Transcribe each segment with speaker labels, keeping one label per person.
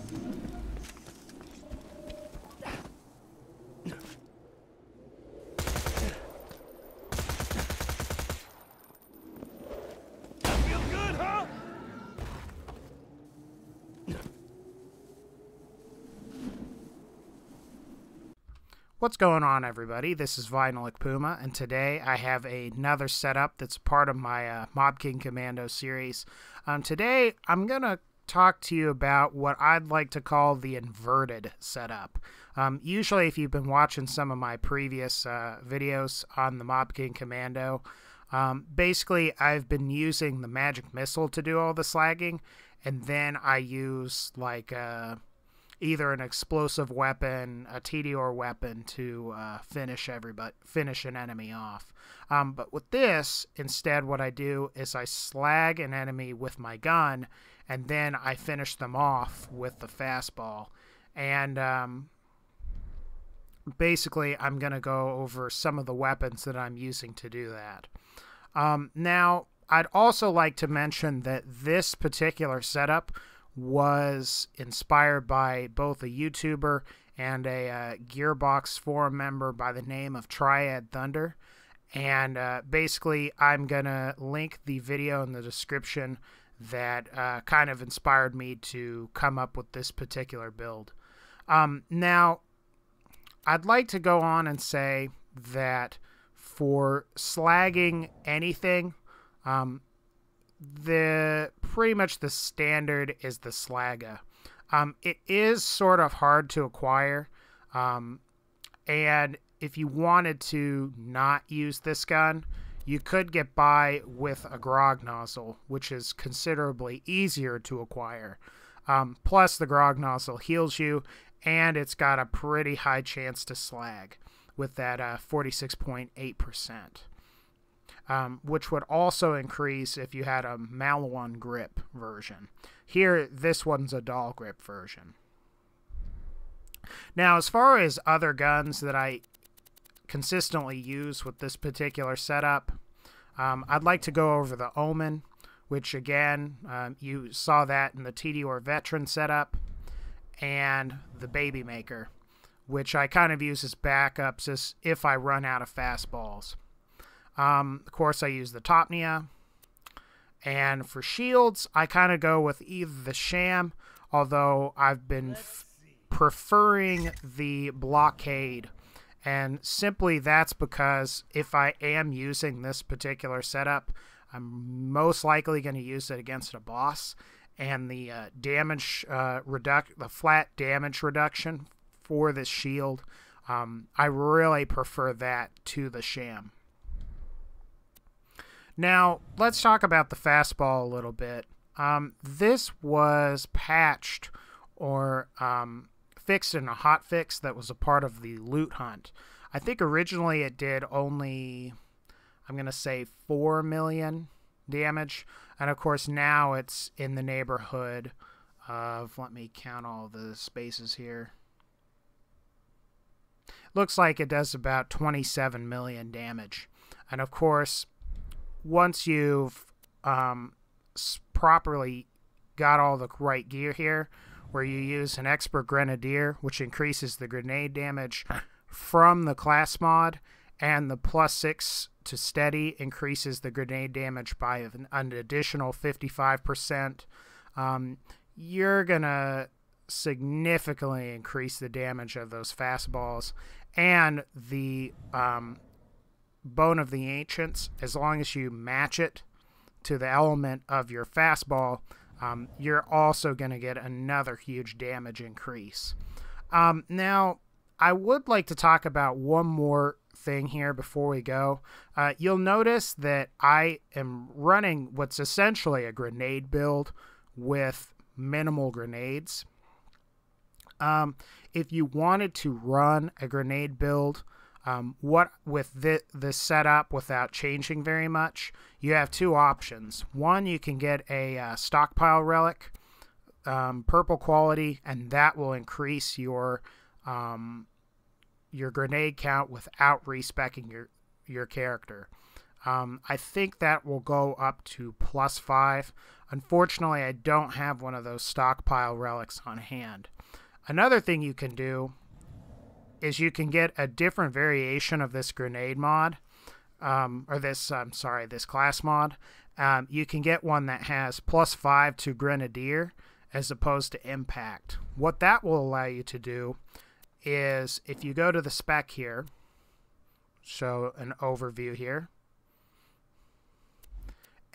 Speaker 1: Feel good, huh?
Speaker 2: What's going on, everybody? This is Vinylic Puma, and today I have another setup that's part of my Mob King Commando series. Today I'm going to talk to you about what I'd like to call the inverted setup. Usually, if you've been watching some of my previous videos on the Mob King Commando, basically I've been using the magic missile to do all the slagging, and then I use like either an explosive weapon, a Tediore weapon to finish an enemy off. But with this, instead what I do is I slag an enemy with my gun, and then I finish them off with the fastball. And basically I'm going to go over some of the weapons that I'm using to do that. Now, I'd also like to mention that this particular setup was inspired by both a YouTuber and a Gearbox forum member by the name of Triad Thunder. And basically, I'm going to link the video in the description that kind of inspired me to come up with this particular build. Now, I'd like to go on and say that for slagging anything, pretty much the standard is the Slagga. It is sort of hard to acquire, and if you wanted to not use this gun, you could get by with a grog nozzle, which is considerably easier to acquire. Plus, the grog nozzle heals you, and it's got a pretty high chance to slag with that 46.8%. Which would also increase if you had a Malawan grip version. Here, this one's a doll grip version. Now, as far as other guns that I consistently use with this particular setup, I'd like to go over the Omen, which again, you saw that in the Tediore Veteran setup, and the Baby Maker, which I kind of use as backups as if I run out of fastballs. Of course, I use the Topnia, and for shields, I kind of go with either the Sham, although I've been preferring the Blockade, and simply that's because if I am using this particular setup, I'm most likely going to use it against a boss, and the the flat damage reduction for this shield, I really prefer that to the Sham. Now, let's talk about the fastball a little bit. This was patched or fixed in a hotfix that was a part of the loot hunt. I think originally it did only, I'm going to say 4 million damage. And of course now it's in the neighborhood of, let me count all the spaces here. Looks like it does about 27 million damage. And of course, once you've properly got all the right gear here, where you use an expert grenadier, which increases the grenade damage from the class mod, and the +6 to steady increases the grenade damage by an additional 55%, you're gonna significantly increase the damage of those fastballs. And the Bone of the Ancients, as long as you match it to the element of your fastball, you're also going to get another huge damage increase. Now, I would like to talk about one more thing here before we go. You'll notice that I am running what's essentially a grenade build with minimal grenades. If you wanted to run a grenade build with this setup without changing very much, you have two options. One, you can get a stockpile relic, purple quality, and that will increase your grenade count without respecking your character. I think that will go up to +5. Unfortunately, I don't have one of those stockpile relics on hand. Another thing you can do is you can get a different variation of this grenade mod, this class mod. You can get one that has +5 to Grenadier as opposed to Impact. What that will allow you to do is, if you go to the spec here, show an overview here,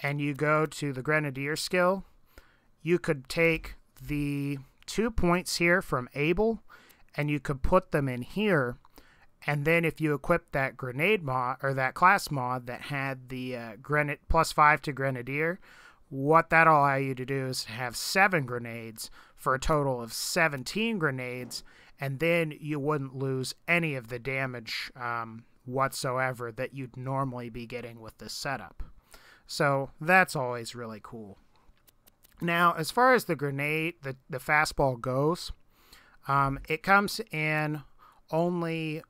Speaker 2: and you go to the Grenadier skill, you could take the 2 points here from Able and you could put them in here, and then if you equip that grenade mod or that class mod that had the +5 to Grenadier, what that'll allow you to do is have 7 grenades for a total of 17 grenades, and then you wouldn't lose any of the damage whatsoever that you'd normally be getting with this setup. So that's always really cool. Now, as far as the grenade, the fastball goes, it comes in only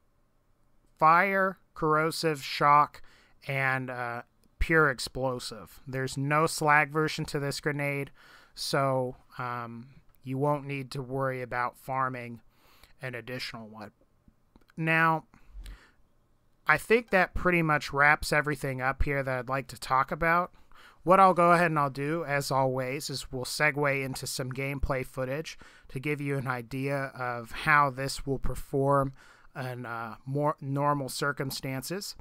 Speaker 2: fire, corrosive, shock, and pure explosive. There's no slag version to this grenade, so you won't need to worry about farming an additional one. Now, I think that pretty much wraps everything up here that I'd like to talk about. What I'll go ahead and I'll do, as always, is we'll segue into some gameplay footage to give you an idea of how this will perform in more normal circumstances.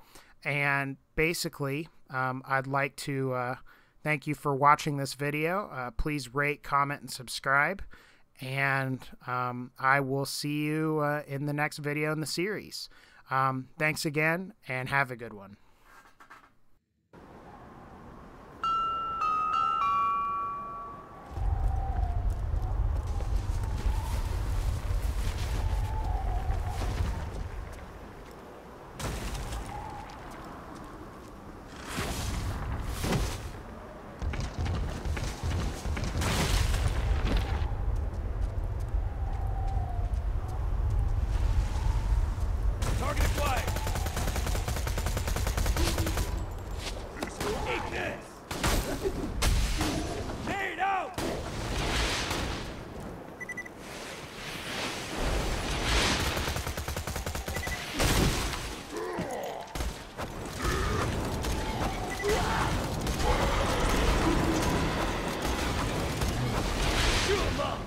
Speaker 2: And basically, I'd like to thank you for watching this video. Please rate, comment, and subscribe. And I will see you in the next video in the series. Thanks again, and have a good one.
Speaker 1: Target acquired. Eat this. Nade out. Shoot 'em up.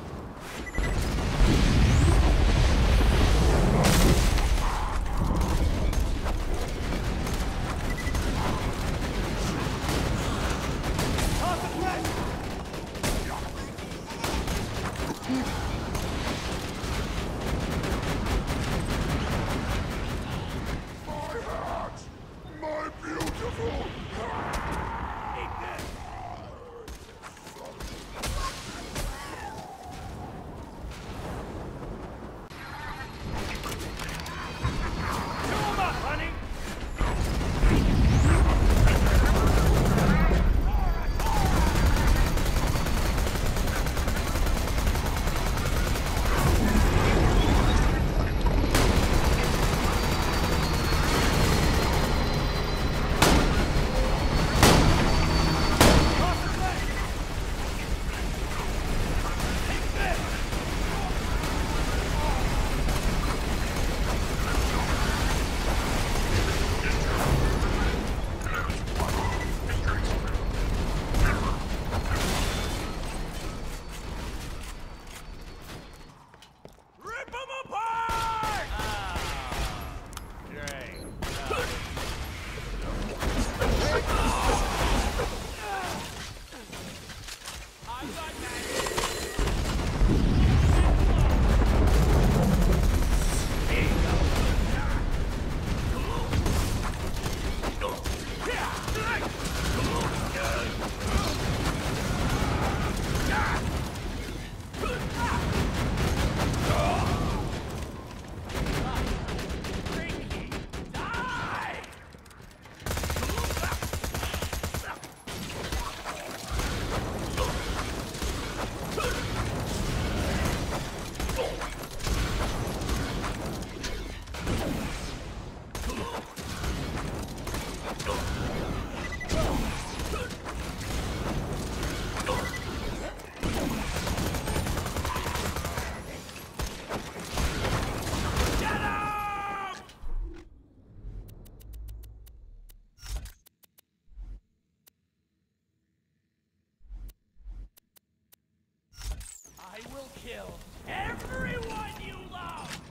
Speaker 1: kill everyone you love!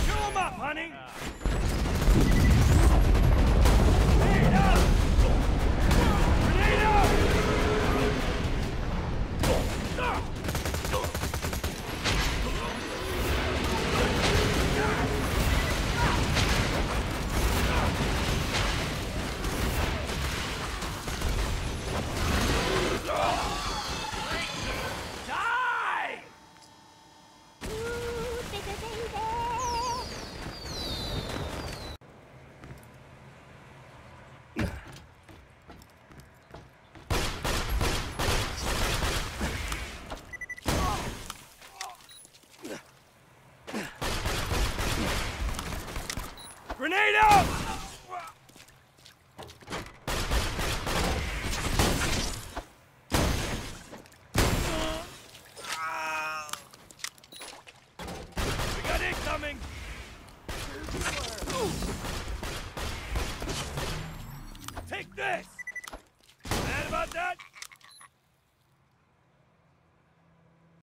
Speaker 1: Chew 'em up, honey! Grenade out! Grenade out! Die! Grenade out!